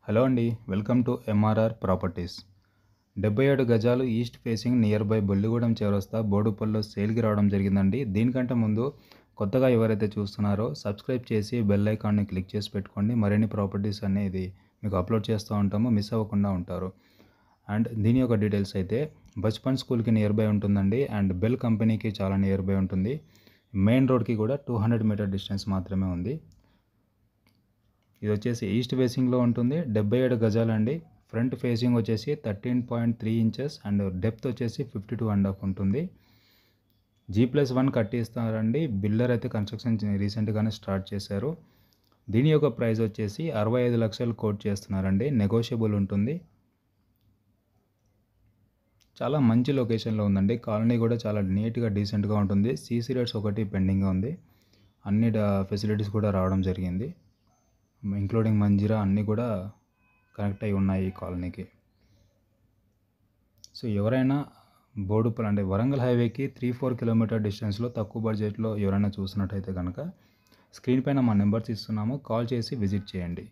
Hello అండి, welcome to MRR properties. 77 గజాలు east facing near by బొల్లిగూడెం చౌరస్తా బోడుపల్లో సేల్కి రావడం జరిగిందండి. దీనికంటే ముందు కొత్తగా ఎవరైతే చూస్తున్నారో సబ్స్క్రైబ్ చేసి బెల్ ఐకాన్ని క్లిక్ చేసి పెట్టుకోండి. మరిన్ని ప్రాపర్టీస్ అనేది మీకు అప్లోడ్ చేస్తూ ఉంటాము, మిస్ అవ్వకుండా ఉంటారు. అండ్ దీని యొక్క డీటెయిల్స్ అయితే బచ్పన్ స్కూల్కి నియర్ బై ఉంటుందండి. అండ్ బెల్ కంపెనీకి చాలా నియర్ బై ఉంటుంది. మెయిన్ రోడ్కి కూడా 200 మీటర్ డిస్టెన్స్ మాత్రమే ఉంది. ఇది వచ్చేసి ఈస్ట్ ఫేసింగ్లో ఉంటుంది. 77 గజాలు అండి. ఫ్రంట్ ఫేసింగ్ వచ్చేసి 13.3 ఇంచెస్ అండ్ డెప్త్ వచ్చేసి 52.5 ఉంటుంది. G+1 కట్టిస్తారండి. బిల్డర్ అయితే కన్స్ట్రక్షన్ రీసెంట్గానే స్టార్ట్ చేశారు. దీని యొక్క ప్రైస్ వచ్చేసి 65 లక్షలు కోట్ చేస్తున్నారండి. నెగోషియబుల్ ఉంటుంది. చాలా మంచి లొకేషన్లో ఉందండి. కాలనీ కూడా చాలా నీట్గా డీసెంట్గా ఉంటుంది. సీసీ రేట్స్ ఒకటి పెండింగ్గా ఉంది. అన్ని ఫెసిలిటీస్ కూడా రావడం జరిగింది. ఇంక్లూడింగ్ మంజీరా అన్నీ కూడా కనెక్ట్ అయి ఉన్నాయి ఈ కాలనీకి. సో ఎవరైనా బోడుపల్ అంటే వరంగల్ హైవేకి 3-4 కిలోమీటర్ డిస్టెన్స్లో తక్కువ బడ్జెట్లో ఎవరైనా చూసినట్టయితే కనుక స్క్రీన్ పైన మా నెంబర్స్ ఇస్తున్నాము, కాల్ చేసి విజిట్ చేయండి.